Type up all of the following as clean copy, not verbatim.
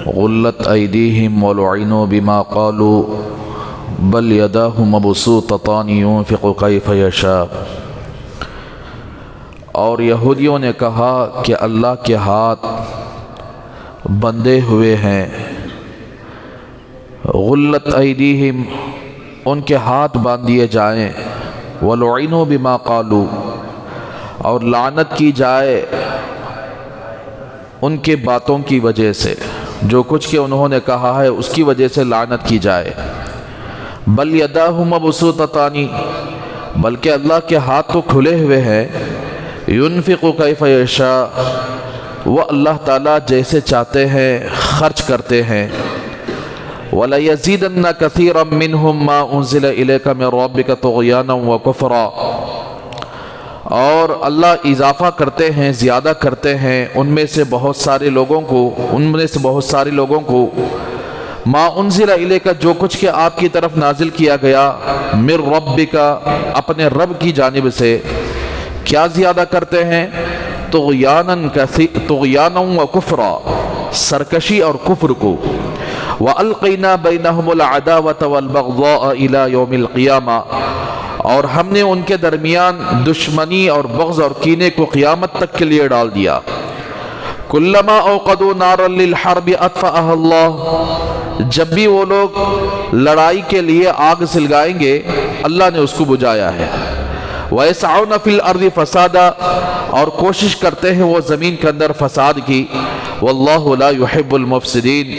غلت ایدیہم ولعنوا بما قالوا بل یداہ مبسوطتان ينفق کیف یشاء۔ اور یہودیوں نے کہا کہ اللہ کے ہاتھ بندھے ہوئے ہیں۔ غلت ایدیہم، ان کے ہاتھ باندھ دیے جائیں، ولعنوا بما قالوا، اور لعنت کی جائے ان کے باتوں کی وجہ سے، جو کچھ کہ انہوں نے کہا ہے اس کی وجہ سے لعنت کی جائے۔ بل یداہ مبسوطتان، بلکہ اللہ کے ہاتھ تو کھلے ہوئے ہیں، ينفق کیف یشاء، وہ اللہ تعالیٰ جیسے چاہتے ہیں خرچ کرتے ہیں۔ وَلَيَزِيدَنَّ كَثِيرًا مِّنْهُمْ مَا أُنزِلَ إِلَيْكَ مِن رَّبِّكَ طُغْيَانًا وَكُفْرًا، اور اللہ اضافہ کرتے ہیں، زیادہ کرتے ہیں ان میں سے بہت سارے لوگوں کو ما انزل الیک، جو کچھ کہ آپ کی طرف نازل کیا گیا، من ربک، اپنے رب کی جانب سے، کیا زیادہ کرتے ہیں؟ طغیانا وکفرا، سرکشی اور کفر کو۔ وَأَلْقَيْنَا بَيْنَهُمُ الْعَدَاوَةَ وَالْبَغْضَاءَ إِلَى يَوْمِ الْقِيَامَةِ، اور ہم نے ان کے درمیان دشمنی اور بغض اور کینے کو قیامت تک کے لیے ڈال دیا۔ کلما اوقدوا نارا للحرب اطفأها اللہ، جب بھی وہ لوگ لڑائی کے لیے آگ سلگائیں گے اللہ نے اس کو بجھایا ہے۔ وَيَسْعَوْنَ فِي الْأَرْضِ فَسَادًا، اور کوشش کرتے ہیں وہ زمین کے اندر فساد کی۔ وَاللَّهُ لَا يُحِبُّ الْمُفْسِدِينَ،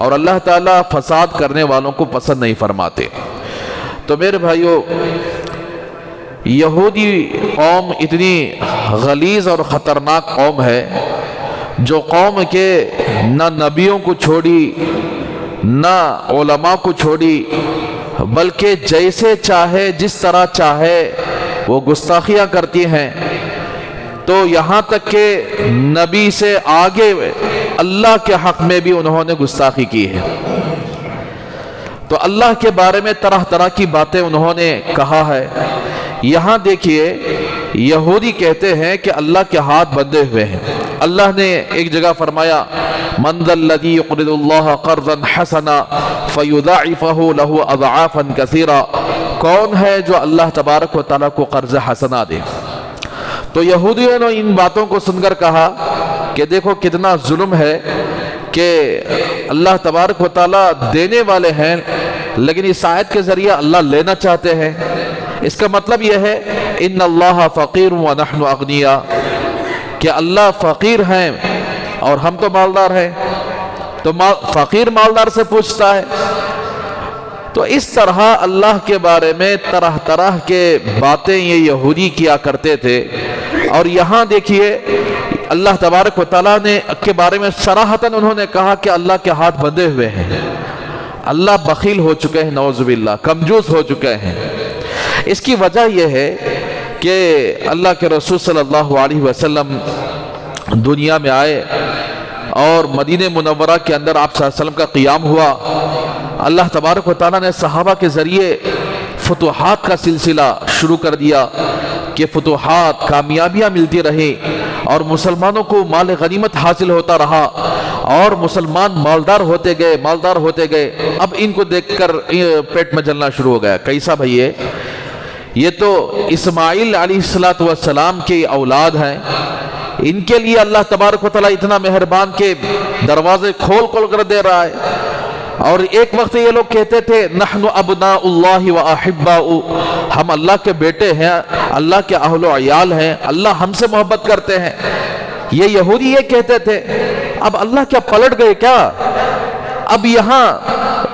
اور اللہ تعالیٰ فساد کرنے والوں کو پسند نہیں فرماتے۔ تو میرے بھائیو، یہودی قوم اتنی غلیظ اور خطرناک قوم ہے، جو قوم کے نہ نبیوں کو چھوڑی نہ علماء کو چھوڑی، بلکہ جیسے چاہے جس طرح چاہے وہ گستاخیاں کرتی ہیں۔ تو یہاں تک کہ نبی سے آگے اللہ کے حق میں بھی انہوں نے گستاخی کی ہے۔ تو اللہ کے بارے میں طرح طرح کی باتیں انہوں نے کہا ہے۔ یہاں دیکھیے، یہودی کہتے ہیں کہ اللہ کے ہاتھ بندھے ہوئے ہیں۔ اللہ نے ایک جگہ فرمایا، من ذا الذی یقرض اللہ قرضا حسنا فیضاعفہ لہ اضعافا کثیرا، کون ہے جو اللہ تبارک و تعالیٰ کو قرض حسنا دے؟ تو یہودیوں نے ان باتوں کو سن کر کہا کہ دیکھو کتنا ظلم ہے کہ اللہ تبارک و تعالیٰ دینے والے ہیں، لیکن اس آیت کے ذریعے اللہ لینا چاہتے ہیں۔ اس کا مطلب یہ ہے ان اللہ فقیر ونحن اغنیاء، کہ اللہ فقیر ہیں اور ہم تو مالدار ہیں۔ تو فقیر مالدار سے پوچھتا ہے۔ تو اس طرح اللہ کے بارے میں طرح طرح کے باتیں یہ یہودی کیا کرتے تھے۔ اور یہاں دیکھیے، اللہ تبارک و تعالیٰ نے کے بارے میں صراحتاً انہوں نے کہا کہ اللہ کے ہاتھ بندھے ہوئے ہیں، اللہ بخیل ہو چکے ہیں، نعوذ باللہ، کمجوس ہو چکے ہیں۔ اس کی وجہ یہ ہے کہ اللہ کے رسول صلی اللہ علیہ وسلم دنیا میں آئے اور مدینہ منورہ کے اندر آپ صلی اللہ علیہ وسلم کا قیام ہوا۔ اللہ تبارک و تعالیٰ نے صحابہ کے ذریعے فتوحات کا سلسلہ شروع کر دیا کہ فتوحات، کامیابیاں ملتی رہی اور مسلمانوں کو مال غنیمت حاصل ہوتا رہا اور مسلمان مالدار ہوتے گئے۔ اب ان کو دیکھ کر پیٹ میں جلنا شروع ہو گیا، کیسا بھئیے؟ یہ تو اسماعیل علیہ السلام کی اولاد ہیں، ان کے لیے اللہ تبارک و تعالیٰ اتنا مہربان کہ دروازے کھول کر دے رہا ہے۔ اور ایک وقت یہ لوگ کہتے تھے نحن ابناء اللہ و احباء، ہم اللہ کے بیٹے ہیں، اللہ کے اہل و عیال ہیں، اللہ ہم سے محبت کرتے ہیں۔ یہ یہودی یہ کہتے تھے۔ اب اللہ کیا پلٹ گئے کیا؟ اب یہاں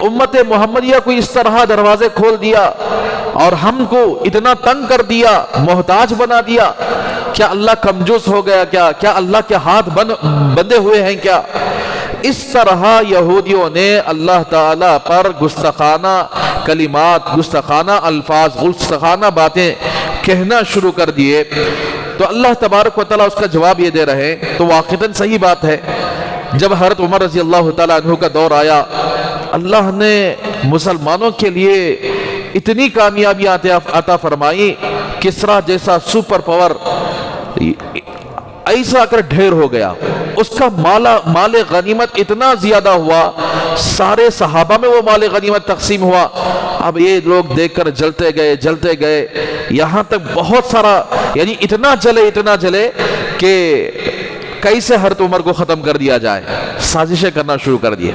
امت محمدیہ کو اس طرح دروازے کھول دیا اور ہم کو اتنا تنگ کر دیا، محتاج بنا دیا۔ کیا اللہ کمجوس ہو گیا کیا؟ کیا اللہ کے ہاتھ بندھے ہوئے ہیں کیا؟ اس طرح یہودیوں نے اللہ تعالیٰ پر گستاخانہ کلمات، گستاخانہ الفاظ، گستاخانہ باتیں کہنا شروع کر دیے۔ تو اللہ تبارک و تعالیٰ اس کا جواب یہ دے رہے ہیں۔ تو واقعاً صحیح بات ہے، جب حضرت عمر رضی اللہ تعالیٰ عنہ کا دور آیا، اللہ نے مسلمانوں کے لیے اتنی کامیابیاں عطا فرمائی، کسرا جیسا سپر پاور ایسا کر ڈھیر ہو گیا، اس کا مال غنیمت اتنا زیادہ ہوا، سارے صحابہ میں وہ مال غنیمت تقسیم ہوا۔ اب یہ لوگ دیکھ کر جلتے گئے یہاں تک بہت سارا، یعنی اتنا جلے کہ کیسے حضرت عمر کو ختم کر دیا جائے، سازشیں کرنا شروع کر دیے۔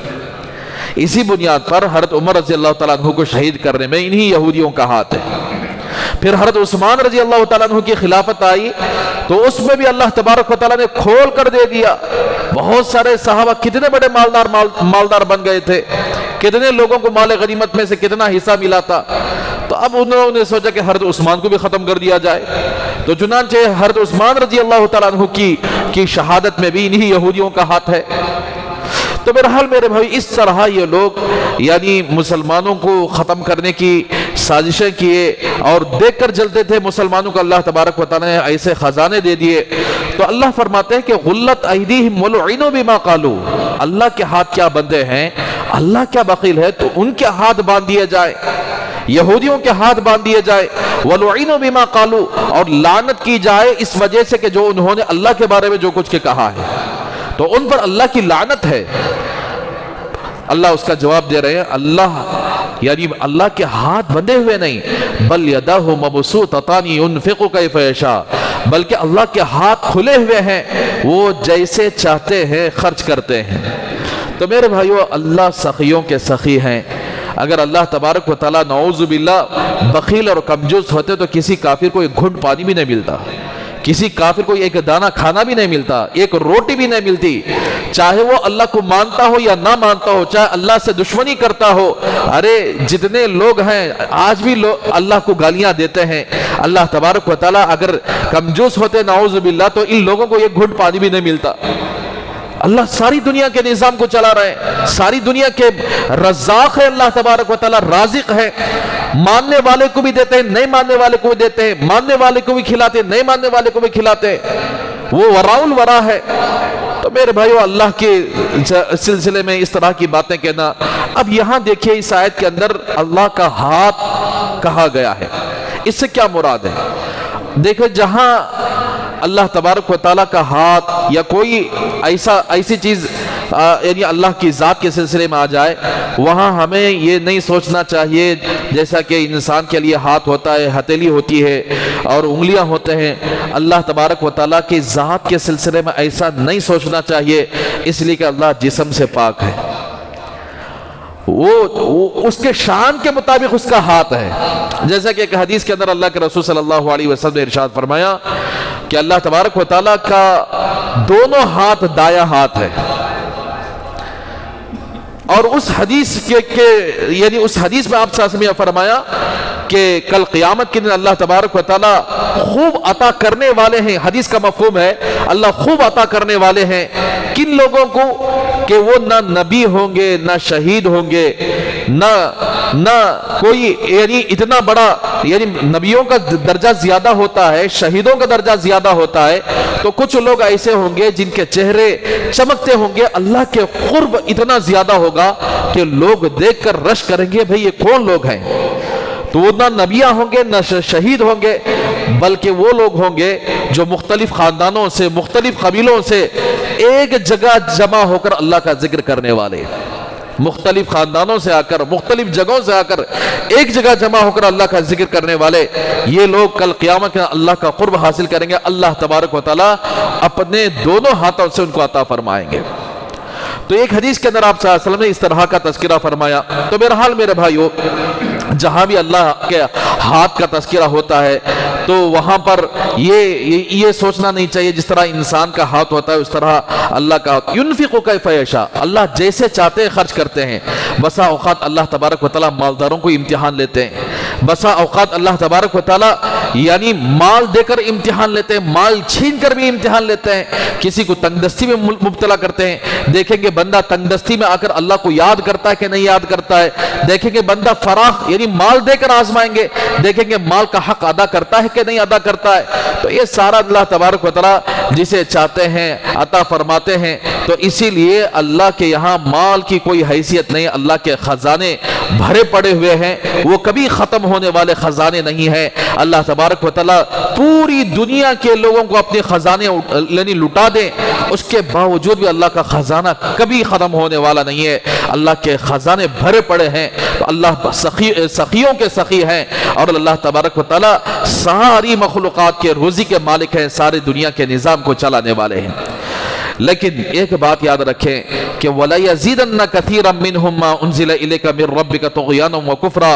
اسی بنیاد پر حضرت عمر رضی اللہ تعالیٰ عنہ کو شہید کرنے میں انہی یہودیوں کا ہاتھ ہے۔ پھر حضرت عثمان رضی اللہ تعالیٰ عنہ کی خلافت آئی تو اس میں بھی اللہ تبارک و تعالیٰ نے کھول کر دے دیا۔ بہت سارے صحابہ کتنے بڑے مالدار بن گئے تھے، کتنے لوگوں کو مال غنیمت میں سے کتنا حصہ ملا تھا۔ تو اب انہوں نے سوچا کہ حضرت عثمان کو بھی ختم کر دیا جائے، تو چنانچہ حضرت عثمان رضی اللہ تعالیٰ عنہ کی شہادت میں بھی انہی یہودیوں کا ہاتھ ہے۔ تو بہرحال میرے بھائی اس طرح یہ لوگ یعنی مسلمانوں کو ختم کرنے کی سازشیں کیے اور دیکھ کر جلتے تھے مسلمانوں کو اللہ تبارک و تعالیٰ نے ایسے خزانے دے دیے۔ تو اللہ فرماتے ہیں کہ غلت ایدیہم ولعنوا بما قالوا، اللہ کے ہاتھ کیا بندے ہیں، اللہ کیا بخیل ہے، تو ان کے ہاتھ باندھ دیے جائے، یہودیوں کے ہاتھ باندھ دیے جائے، وَلُعِنُوا بِمَا قَالُوا، اور لعنت کی جائے اس وجہ سے کہ جو انہوں نے اللہ کے بارے میں جو کچھ کہا ہے، تو ان پر اللہ کی لعنت ہے۔ اللہ اس کا جواب دے رہے ہیں، اللہ یعنی اللہ کے ہاتھ بندے ہوئے نہیں، بل یداہ مبسوطتان ينفق کیف یشاء، بلکہ اللہ کے ہاتھ کھلے ہوئے ہیں، وہ جیسے چاہتے ہیں خرچ کرتے ہیں۔ تو میرے بھائیو اللہ سخیوں کے سخی ہیں۔ اگر اللہ تبارک و تعالیٰ نعوذ باللہ بخیل اور کمجوز ہوتے تو کسی کافر کو ایک گھنٹ پانی بھی نہیں ملتا، کسی کافر کو ایک دانہ کھانا بھی نہیں ملتا، ایک روٹی بھی نہیں ملتی، چاہے وہ اللہ کو مانتا ہو یا نہ مانتا ہو، چاہے اللہ سے دشمنی کرتا ہو۔ ارے جتنے لوگ ہیں آج بھی لوگ اللہ کو گالیاں دیتے ہیں، اللہ تبارک و تعالیٰ اگر کمجوز ہوتے نعوذ باللہ تو ان لوگوں کو ایک گھنٹ پانی بھی نہیں ملتا۔ اللہ ساری دنیا کے نظام کو چلا رہے ہیں، ساری دنیا کے رزاق ہے اللہ تبارک و تعالیٰ، رازق ہے، ماننے والے کو بھی دیتے ہیں، نہیں ماننے والے کو بھی دیتے ہیں، ماننے والے کو بھی کھلاتے ہیں، نہیں ماننے والے کو بھی کھلاتے ہیں، وہ وراء الورا ہے۔ تو میرے بھائیو اللہ کے سلسلے میں اس طرح کی باتیں کہنا۔ اب یہاں دیکھیے اس آیت کے اندر اللہ کا ہاتھ کہا گیا ہے، اس سے کیا مراد ہے؟ دیکھو جہاں اللہ تبارک و تعالیٰ کا ہاتھ یا کوئی ایسی چیز یعنی اللہ کی ذات کے سلسلے میں آ جائے، وہاں ہمیں یہ نہیں سوچنا چاہیے جیسا کہ انسان کے لیے ہاتھ ہوتا ہے، ہتھیلی ہوتی ہے اور انگلیاں ہوتے ہیں، اللہ تبارک و تعالیٰ کی ذات کے سلسلے میں ایسا نہیں سوچنا چاہیے، اس لیے کہ اللہ جسم سے پاک ہے، وہ اس کے شان کے مطابق اس کا ہاتھ ہے۔ جیسا کہ ایک حدیث کے اندر اللہ کے رسول صلی اللہ علیہ وسلم نے ارشاد فرمایا کہ اللہ تبارک و تعالیٰ کا دونوں ہاتھ دایاں ہاتھ ہے، اور اس حدیث یعنی اس حدیث میں آپ صلی اللہ علیہ وسلم نے فرمایا کہ کل قیامت کے دن اللہ تبارک و تعالیٰ خوب عطا کرنے والے ہیں، حدیث کا مفہوم ہے اللہ خوب عطا کرنے والے ہیں کن لوگوں کو، کہ وہ نہ نبی ہوں گے، نہ شہید ہوں گے، نہ کوئی یعنی اتنا بڑا، یعنی نبیوں کا درجہ زیادہ ہوتا ہے، شہیدوں کا درجہ زیادہ ہوتا ہے، تو کچھ لوگ ایسے ہوں گے جن کے چہرے چمکتے ہوں گے، اللہ کے قرب اتنا زیادہ ہوگا کہ لوگ دیکھ کر رش کریں گے بھئی یہ کون لوگ ہیں؟ تو وہ نہ نبیاں ہوں گے، نہ شہید ہوں گے، بلکہ وہ لوگ ہوں گے جو مختلف خاندانوں سے، مختلف قبیلوں سے ایک جگہ جمع ہو کر اللہ کا ذکر کرنے والے، مختلف خاندانوں سے آ کر، مختلف جگہوں سے آ کر ایک جگہ جمع ہو کر اللہ کا ذکر کرنے والے، یہ لوگ کل قیامت میں اللہ کا قرب حاصل کریں گے، اللہ تبارک و تعالیٰ اپنے دونوں ہاتھوں سے ان کو عطا فرمائیں گے۔ تو ایک حدیث کے اندر آپ صلی اللہ علیہ وسلم نے اس طرح کا تذکرہ فرمایا۔ تو بہرحال میرے بھائیو جہاں بھی اللہ کے ہاتھ کا تذکرہ ہوتا ہے تو وہاں پر یہ سوچنا نہیں چاہیے جس طرح انسان کا ہاتھ ہوتا ہے اس طرح اللہ کا ہاتھ، ينفق کیف یشاء، اللہ جیسے چاہتے ہیں خرچ کرتے ہیں۔ بسا اوقات اللہ تبارک و تعالیٰ مالداروں کو امتحان لیتے ہیں، بسا اوقات اللہ تبارک و تعالیٰ یعنی مال دے کر امتحان لیتے ہیں، مال چھین کر بھی امتحان لیتے ہیں، کسی کو تنگ دستی میں مبتلا کرتے ہیں۔ دیکھیں گے بندہ تنگ دستی میں آ کر اللہ کو یاد کرتا ہے کہ نہیں یاد کرتا ہے، دیکھیں گے بندہ فراخ یعنی مال دے کر آزمائیں گے، دیکھیں گے مال کا حق ادا کرتا ہے کہ نہیں ادا کرتا ہے۔ تو یہ سارا اللہ تبارک و تعالیٰ جسے چاہتے ہیں عطا فرماتے ہیں، تو اسی لیے اللہ کے یہاں مال کی کوئی حیثیت نہیں، اللہ کے خزانے بھرے پڑے ہوئے ہیں، وہ کبھی ختم ہونے والے خزانے نہیں ہیں۔ اللہ تبارک و تعالیٰ پوری دنیا کے لوگوں کو اپنے خزانے یعنی لٹا دیں، اس کے باوجود بھی اللہ کا خزانہ کبھی ختم ہونے والا نہیں ہے، اللہ کے خزانے بھرے پڑے ہیں۔ تو اللہ سخیوں کے سخی ہیں، اور اللہ تبارک و تعالیٰ ساری مخلوقات کے روزی کے مالک ہیں، ساری دنیا کے نظام کو چلانے والے ہیں۔ لیکن ایک بات یاد رکھیں کہ وَلَا يَزِيدَنَّ كَثِيرًا مِّنْهُمْ مَا أُنزِلَ إِلَيْكَ مِن رَّبِّكَ طُغْيَانًا وَكُفْرًا،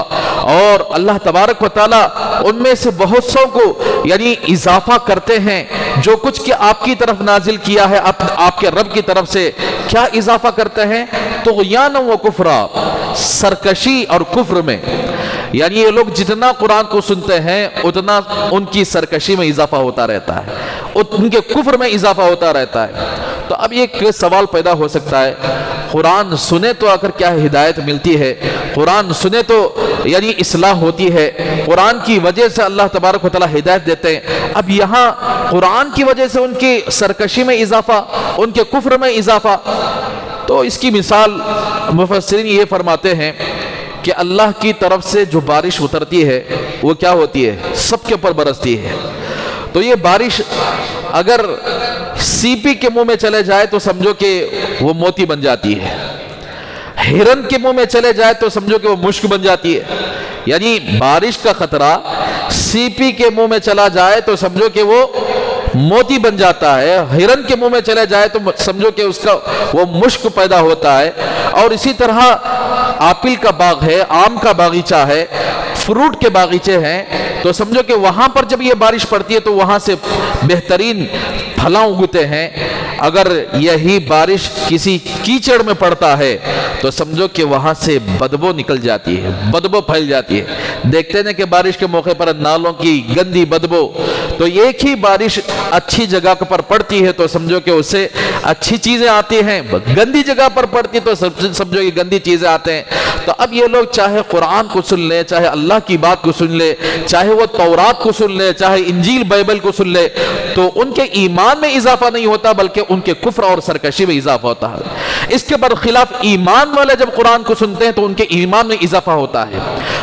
اور اللہ تبارک و تعالیٰ ان میں سے بہت سو کو یعنی اضافہ کرتے ہیں جو کچھ کہ آپ کی طرف نازل کیا ہے آپ کے رب کی طرف سے، کیا اضافہ کرتے ہیں؟ طغیانا و کفرا، سرکشی اور کفر میں، یعنی یہ لوگ جتنا قرآن کو سنتے ہیں اتنا ان کی سرکشی میں اضافہ ہوتا رہتا ہے، ان کے کفر میں اضافہ ہوتا رہتا ہے۔ تو اب ایک سوال پیدا ہو سکتا ہے، قرآن سنے تو آخر کیا ہدایت ملتی ہے، قرآن سنے تو یعنی اصلاح ہوتی ہے، قرآن کی وجہ سے اللہ تبارک و تعالیٰ ہدایت دیتے ہیں، اب یہاں قرآن کی وجہ سے ان کی سرکشی میں اضافہ، ان کے کفر میں اضافہ۔ تو اس کی مثال مفسرین یہ فرماتے ہیں کہ اللہ کی طرف سے جو بارش اترتی ہے وہ کیا ہوتی ہے؟ سب کے اوپر برستی ہے۔ تو یہ بارش اگر سی پی کے منہ میں چلے جائے تو سمجھو کہ وہ موتی بن جاتی ہے، ہرن کے منہ میں چلے جائے تو سمجھو کہ وہ مشک بن جاتی ہے۔ یعنی بارش کا خطرہ سی پی کے منہ میں چلا جائے تو سمجھو کہ وہ موتی بن جاتا ہے، ہرن کے منہ میں چلے جائے تو سمجھو کہ اس کا وہ مشک پیدا ہوتا ہے۔ اور اسی طرح آپل کا باغ ہے، آم کا باغیچہ ہے، فروٹ کے باغیچے ہیں، تو سمجھو کہ وہاں پر جب یہ بارش پڑتی ہے تو وہاں سے بہترین پھلاں اگتے ہیں۔ اگر یہی بارش کسی کیچڑ میں پڑتا ہے تو سمجھو کہ وہاں سے بدبو نکل جاتی ہے، بدبو پھیل جاتی ہے۔ دیکھتے ہیں کہ بارش کے موقع پر نالوں کی گندی بدبو، تو ایک ہی بارش اچھی جگہ پر پڑتی ہے تو سمجھو کہ اس سے اچھی چیزیں آتی ہیں، گندی جگہ پر پڑتی تو سمجھو کہ گندی چیزیں آتے ہیں۔ تو اب یہ لوگ چاہے قرآن کو سن لے، چاہے اللہ کی بات کو سن لے، چاہے وہ تورات کو سن لے، چاہے انجیل بائبل کو سن لے، تو ان کے ایمان میں اضافہ نہیں ہوتا بلکہ ان کے کفر اور سرکشی میں اضافہ ہوتا ہے۔ اس کے برخلاف ایمان والے جب قرآن کو سنتے ہیں تو ان کے ایمان میں اضافہ ہوتا ہے۔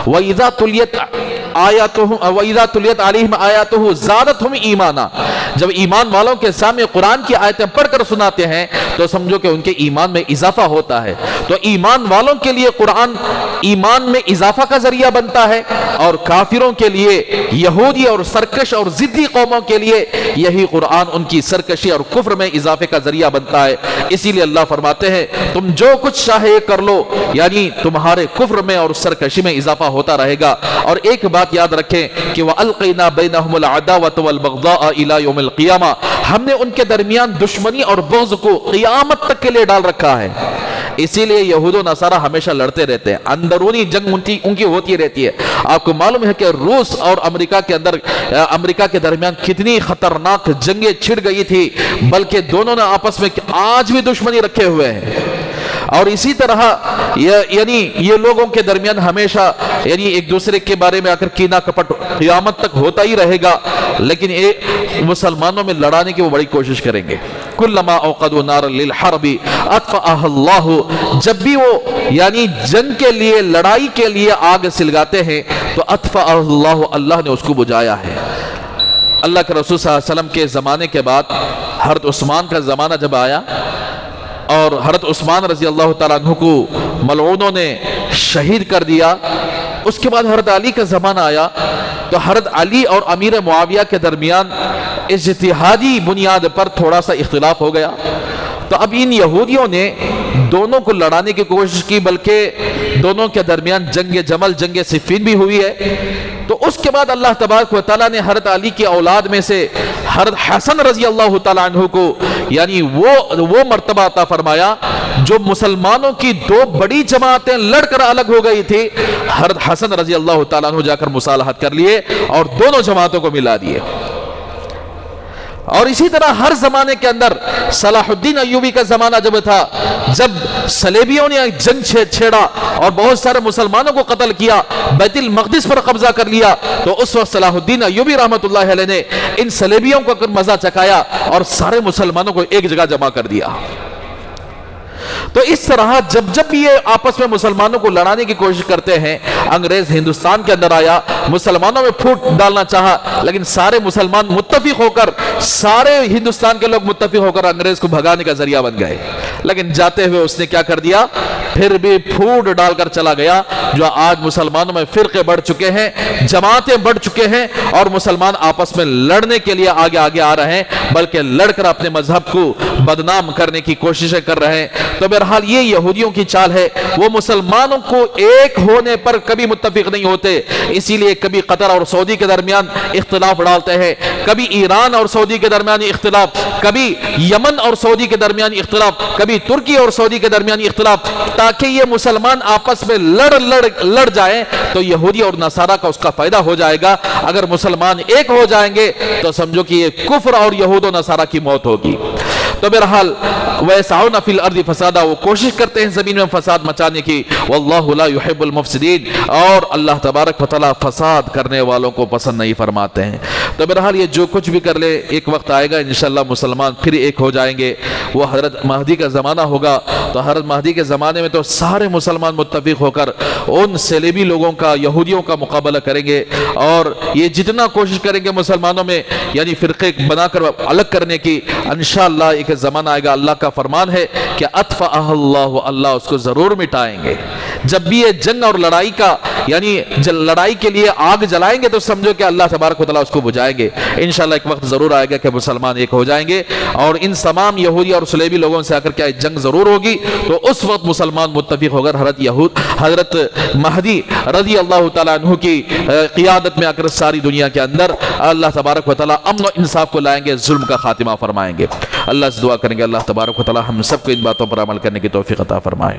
وَإِذَا تُلِيَتْ عَلَيْهِمْ آيَاتُهُ زَادَتْهُمْ ایمانا، جب ایمان والوں کے سامنے قرآن کی آیتیں پڑھ کر سناتے ہیں تو سمجھو کہ ان کے ایمان میں اضافہ ہوتا ہے۔ تو ایمان والوں کے لیے قرآن ایمان میں اضافہ کا ذریعہ بنتا ہے، اور کافروں کے لیے، یہودی اور سرکش اور ضدی قوموں کے لیے یہی قرآن ان کی سرکشی اور کفر میں اضافے کا ذریعہ بنتا ہے۔ اسی لیے اللہ فرماتے ہیں تم جو کچھ چاہے کر لو، یعنی تمہارے کفر میں اور سرکشی میں اضافہ ہوتا رہے گا۔ اور ایک بات یاد رکھیں کہ وَأَلْقَيْنَا بَيْنَهُمُ الْعَدَاوَةَ وَالْبَغْضَاءَ إِلَى يَوْمِ الْقِيَامَةِ، ہم نے ان کے درمیان دشمنی اور بغض کو قیامت تک کے لیے ڈال رکھا ہے۔ اسی لیے یہود و نصارہ ہمیشہ لڑتے رہتے ہیں، اندرونی جنگ ان کی ہوتی رہتی ہے۔ آپ کو معلوم ہے کہ روس اور امریکہ کے درمیان کتنی خطرناک جنگیں چھڑ گئی تھی، بلکہ دونوں نے آپس میں آج بھی دشمنی رکھے ہوئے ہیں۔ اور اسی طرح یعنی یہ لوگوں کے درمیان ہمیشہ یعنی ایک دوسرے کے بارے میں آ کر کینہ کپٹ قیامت تک ہوتا ہی رہے گا، لیکن مسلمانوں میں لڑانے کی وہ بڑی کوشش کریں گے۔ کلما اوقدوا نارا للحرب اطفأها اللہ، جب بھی وہ یعنی جنگ کے لیے، لڑائی کے لیے آگ سلگاتے ہیں تو اطفأها اللہ، اللہ نے اس کو بجھایا ہے۔ اللہ کے رسول صلی اللہ علیہ وسلم کے زمانے کے بعد حضرت عثمان کا زمانہ جب آیا اور حضرت عثمان رضی اللہ تعالیٰ عنہ کو ملعونوں نے شہید کر دیا، اس کے بعد حضرت علی کا زمانہ آیا تو حضرت علی اور امیر معاویہ کے درمیان اجتہادی بنیاد پر تھوڑا سا اختلاف ہو گیا۔ تو اب ان یہودیوں نے دونوں کو لڑانے کی کوشش کی، بلکہ دونوں کے درمیان جنگ جمل، جنگ صفین بھی ہوئی ہے۔ تو اس کے بعد اللہ تبارک و تعالیٰ نے حضرت علی کی اولاد میں سے حضرت حسن رضی اللہ تعالیٰ عنہ کو یعنی وہ مرتبہ عطا فرمایا جو مسلمانوں کی دو بڑی جماعتیں لڑ کر الگ ہو گئی تھی، حضرت حسن رضی اللہ تعالیٰ عنہ جا کر مصالحت کر لیے اور دونوں جماعتوں کو ملا دیے۔ اور اسی طرح ہر زمانے کے اندر صلاح الدین ایوبی کا زمانہ جب تھا، جب صلیبیوں نے جنگ چھیڑا اور بہت سارے مسلمانوں کو قتل کیا، بیت المقدس پر قبضہ کر لیا، تو اس وقت صلاح الدین ایوبی رحمت اللہ علیہ نے ان صلیبیوں کو مزہ چکایا اور سارے مسلمانوں کو ایک جگہ جمع کر دیا۔ تو اس طرح جب جب یہ آپس میں مسلمانوں کو لڑانے کی کوشش کرتے ہیں، انگریز ہندوستان کے اندر آیا، مسلمانوں میں پھوٹ ڈالنا چاہا، لیکن سارے مسلمان متفق ہو کر، سارے ہندوستان کے لوگ متفق ہو کر انگریز کو بھگانے کا ذریعہ بن گئے۔ لیکن جاتے ہوئے اس نے کیا کر دیا؟ پھر بھی پھوٹ ڈال کر چلا گیا، جو آج مسلمانوں میں فرقے بڑھ چکے ہیں، جماعتیں بڑھ چکے ہیں، اور مسلمان آپس میں لڑنے کے لیے آگے آگے آ رہے ہیں، بلکہ لڑ کر اپنے مذہب کو بدنام کرنے کی کوششیں کر رہے ہیں۔ تو بہرحال یہ یہودیوں کی چال ہے، وہ مسلمانوں کو ایک ہونے پر کبھی متفق نہیں ہوتے، اسی لیے کبھی قطر اور سعودی کے درمیان اختلاف ڈالتے ہیں، کبھی ایران اور سعودی کے درمیان اختلاف، کبھی یمن اور سعودی کے درمیان اختلاف، کبھی ترکی اور سعودی کے درمیان اختلاف، تاکہ یہ مسلمان آپس میں لڑ جائیں تو یہودی اور نصارہ کا اس کا فائدہ ہو جائے گا۔ اگر مسلمان ایک ہو جائیں گے تو سمجھو کہ یہ کفر اور یہود و نصارہ کی موت ہوگی۔ تو بہرحال وَيَسْعَوْنَ فِي الْأَرْضِ فَسَادًا، وہ کوشش کرتے ہیں زمین میں فساد مچانے کی، وَاللَّهُ لَا يُحِبُّ الْمُفْسِدِينَ، اور اللہ تبارک و تعالیٰ فساد کرنے والوں کو پسند نہیں فرماتے ہیں۔ تو بہرحال یہ جو کچھ بھی کر لے، ایک وقت آئے گا انشاءاللہ مسلمان پھر ایک ہو جائیں گے، وہ حضرت مہدی کا زمانہ ہوگا، تو حضرت مہدی کے زمانے میں تو سارے مسلمان متفق ہو کر ان صلیبی لوگوں کا، یہودیوں کا مقابلہ کریں گے، اور یہ جتنا کوشش کریں گے مسلمانوں میں یعنی فرقے بنا کر الگ کرنے کی، انشاءاللہ ایک زمانہ آئے گا، اللہ کا فرمان ہے کہ اطفأہ اللہ، اللہ اس کو ضرور مٹائیں گے۔ جب بھی یہ جنگ اور لڑائی کا یعنی لڑائی کے لیے آگ جلائیں گے تو سمجھو کہ اللہ تبارک و تعالیٰ اس کو بجھائیں گے۔ انشاءاللہ ایک وقت ضرور آئے گا کہ مسلمان ایک ہو جائیں گے، اور ان تمام یہودی اور صلیبی لوگوں سے آ کر کیا جنگ ضرور ہوگی، تو اس وقت مسلمان متفق ہو کر حضرت مہدی رضی اللہ تعالیٰ عنہ کی قیادت میں آ کر ساری دنیا کے اندر اللہ تبارک و تعالیٰ امن و انصاف کو لائیں گے، ظلم کا خاتمہ فرمائیں گے۔ اللہ سے دعا کریں گے اللہ تبارک و تعالیٰ ہم سب کو ان باتوں پر عمل کرنے کی توفیق عطا فرمائے۔